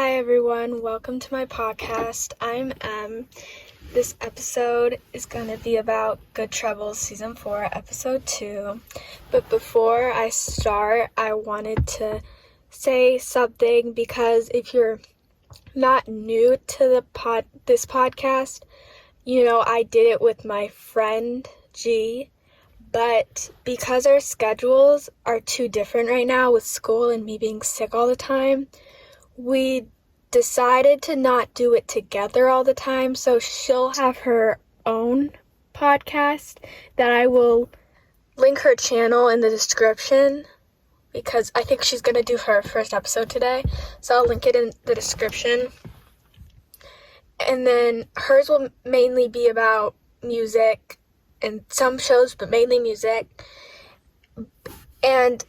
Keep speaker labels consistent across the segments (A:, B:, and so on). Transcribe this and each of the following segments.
A: Hi everyone, welcome to my podcast. I'm Em. This episode is going to be about Good Trouble Season 4, Episode 2. But before I start, I wanted to say something because if you're not new to this podcast, I did it with my friend G, but because our schedules are too different right now with school and me being sick all the time, we decided to not do it together all the time, so she'll have her own podcast that I will link her channel in the description because I think she's going to do her first episode today, so I'll link it in the description. And then hers will mainly be about music and some shows, but mainly music. And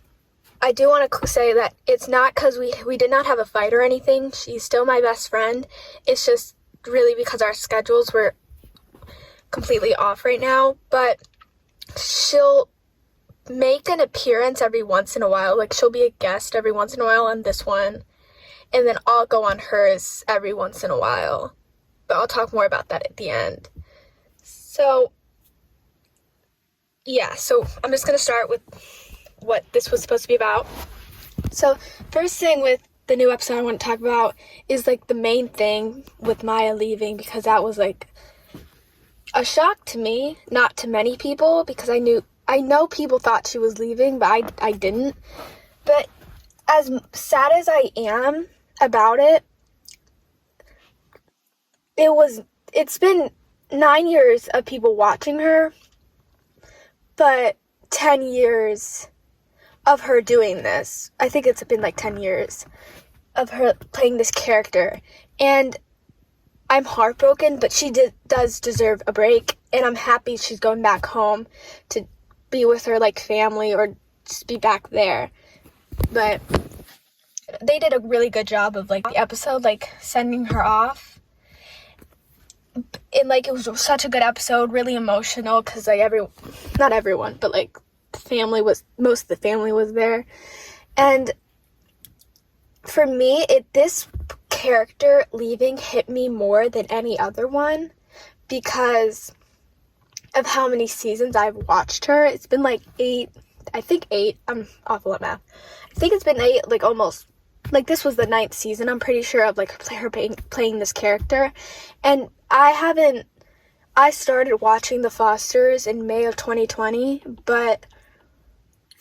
A: I do want to say that it's not because we did not have a fight or anything. She's still my best friend. It's just really because our schedules were completely off right now. But she'll make an appearance every once in a while. Like, she'll be a guest every once in a while on this one. And then I'll go on hers every once in a while. But I'll talk more about that at the end. So I'm just going to start with what this was supposed to be about. So first thing with the new episode I want to talk about is the main thing with Maya leaving, because that was a shock to me, not to many people, because I know people thought she was leaving, but I didn't. But as sad as I am about it, it's been 9 years of people watching her, but 10 years of her doing this. I think it's been 10 years of her playing this character, and I'm heartbroken, but she does deserve a break, and I'm happy she's going back home to be with her family or just be back there. But they did a really good job of the episode, sending her off, and it was such a good episode, really emotional, because not everyone, but most of the family was there. And for me, this character leaving hit me more than any other one because of how many seasons I've watched her. It's been 8, I think 8, I'm awful at math. I think it's been 8, almost, this was the 9th season, I'm pretty sure, of her playing this character. And I started watching The Fosters in May of 2020, but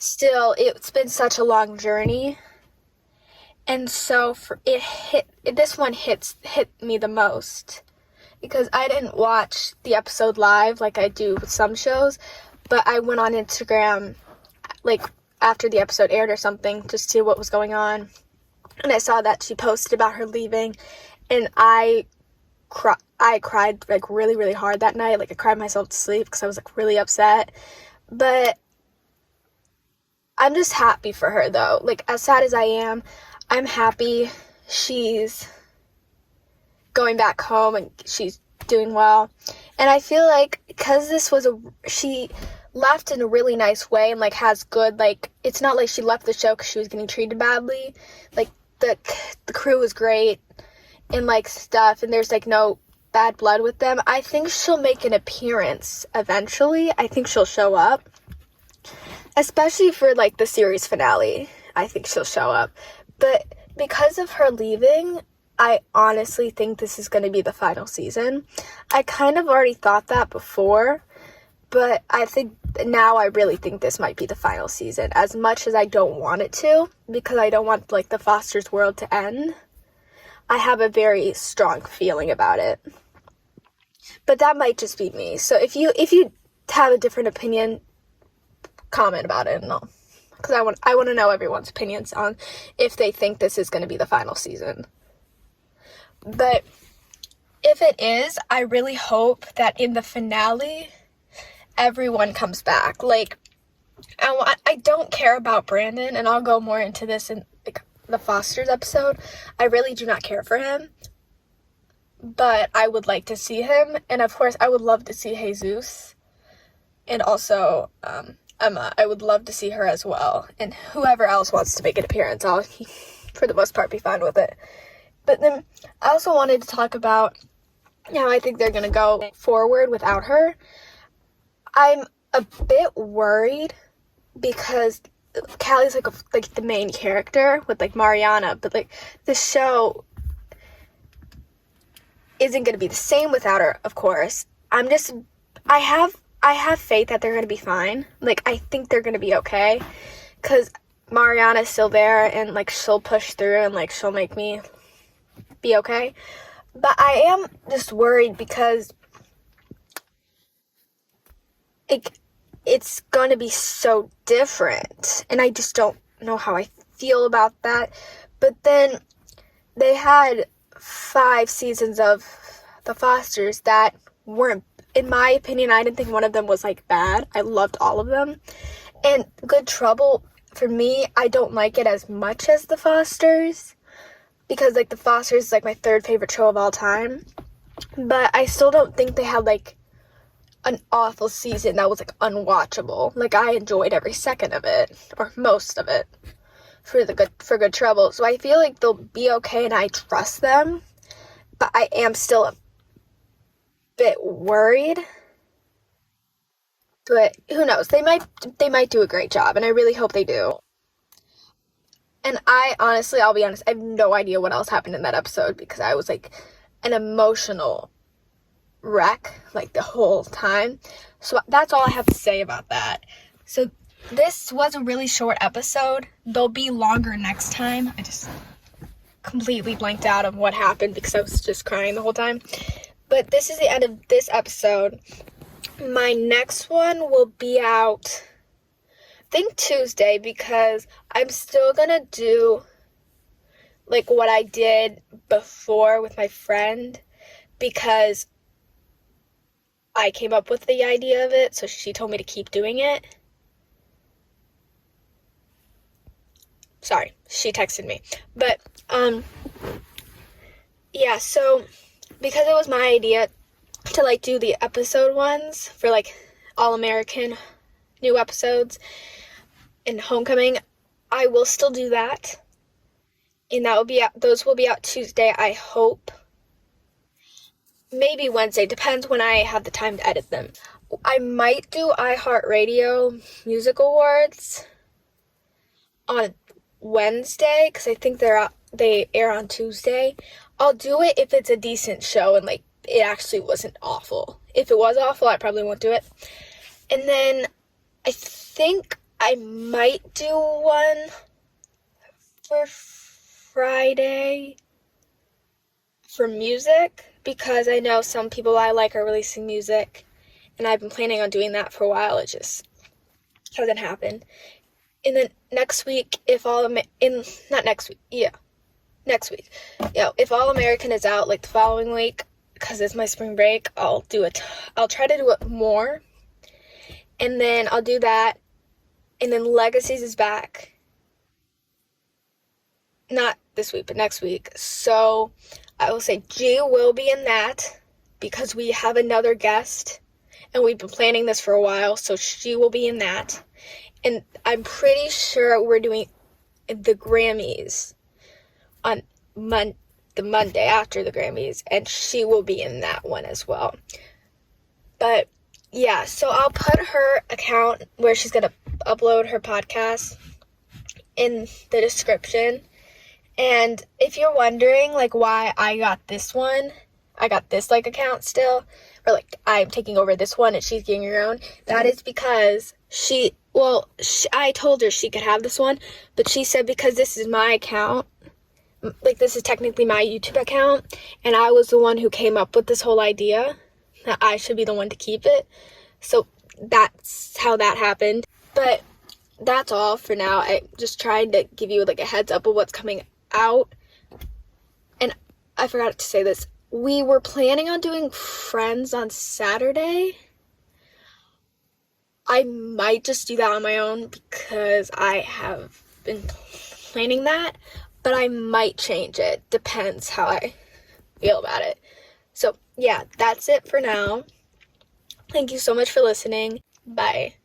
A: still, it's been such a long journey, and so this one hit me the most, because I didn't watch the episode live like I do with some shows, but I went on Instagram, after the episode aired or something, to see what was going on, and I saw that she posted about her leaving, and I cried, really, really hard that night. I cried myself to sleep because I was, really upset, but I'm just happy for her, though. As sad as I am, I'm happy she's going back home and she's doing well. And I feel because she left in a really nice way and, has good, it's not like she left the show because she was getting treated badly. The crew was great and, stuff, and there's, no bad blood with them. I think she'll make an appearance eventually. I think she'll show up. Especially for, the series finale, I think she'll show up. But because of her leaving, I honestly think this is going to be the final season. I kind of already thought that before, but I think now I really think this might be the final season. As much as I don't want it to, because I don't want, the Foster's world to end, I have a very strong feeling about it. But that might just be me. So if you have a different opinion, comment about it, and because I want to know everyone's opinions on if they think this is going to be the final season. But if it is, I really hope that in the finale everyone comes back. I don't care about Brandon, and I'll go more into this in the Fosters episode. I really do not care for him, but I would like to see him, and of course I would love to see Jesus, and also Emma. I would love to see her as well, and whoever else wants to make an appearance, I'll for the most part be fine with it. But then I also wanted to talk about how I think they're going to go forward without her. I'm a bit worried because Callie's like the main character with like Mariana, but like the show isn't going to be the same without her, of course. I have faith that they're going to be fine. Like, I think they're going to be okay because Mariana's still there and like she'll push through and like she'll make me be okay. But I am just worried because it's going to be so different, and I just don't know how I feel about that. But then they had 5 seasons of The Fosters that weren't, in my opinion, I didn't think one of them was like bad. I loved all of them. And Good Trouble, for me, I don't like it as much as The Fosters, because like The Fosters is like my 3rd favorite show of all time. But I still don't think they had like an awful season that was like unwatchable. Like, I enjoyed every second of it, or most of it, for Good Trouble. So I feel like they'll be okay and I trust them, but I am still a bit worried. But who knows? They might do a great job, and I really hope they do. And I'll be honest, I have no idea what else happened in that episode because I was like an emotional wreck like the whole time. So that's all I have to say about that. So this was a really short episode. They'll be longer next time. I just completely blanked out of what happened because I was just crying the whole time. But this is the end of this episode. My next one will be out, I think, Tuesday, because I'm still gonna do like what I did before with my friend, because I came up with the idea of it, so she told me to keep doing it. Sorry, she texted me. But, yeah, so, because it was my idea to, like, do the episode ones for, like, All-American new episodes and Homecoming, I will still do that. And those will be out Tuesday, I hope. Maybe Wednesday, depends when I have the time to edit them. I might do iHeartRadio Music Awards on Wednesday, because I think they air on Tuesday. I'll do it if it's a decent show and like it actually wasn't awful. If it was awful, I probably won't do it. And then I think I might do one for Friday for music, because I know some people I like are releasing music, and I've been planning on doing that for a while. It just hasn't happened. And then next week, if if All American is out like the following week, because it's my spring break, I'll try to do it more, and then I'll do that. And then Legacies is back, not this week, but next week. So I will say G will be in that, because we have another guest, and we've been planning this for a while, so she will be in that. And I'm pretty sure we're doing the Grammys on the Monday after the Grammys, and she will be in that one as well. But yeah, so I'll put her account where she's going to upload her podcast in the description. And if you're wondering, like, why I got this like account still, or like I'm taking over this one and she's getting her own, that is because I told her she could have this one, but she said because this is my account, like this is technically my YouTube account, and I was the one who came up with this whole idea, that I should be the one to keep it. So that's how that happened. But that's all for now. I just tried to give you like a heads up of what's coming out. And I forgot to say this. We were planning on doing Friends on Saturday. I might just do that on my own because I have been planning that, but I might change it. Depends how I feel about it. So, yeah, that's it for now. Thank you so much for listening. Bye.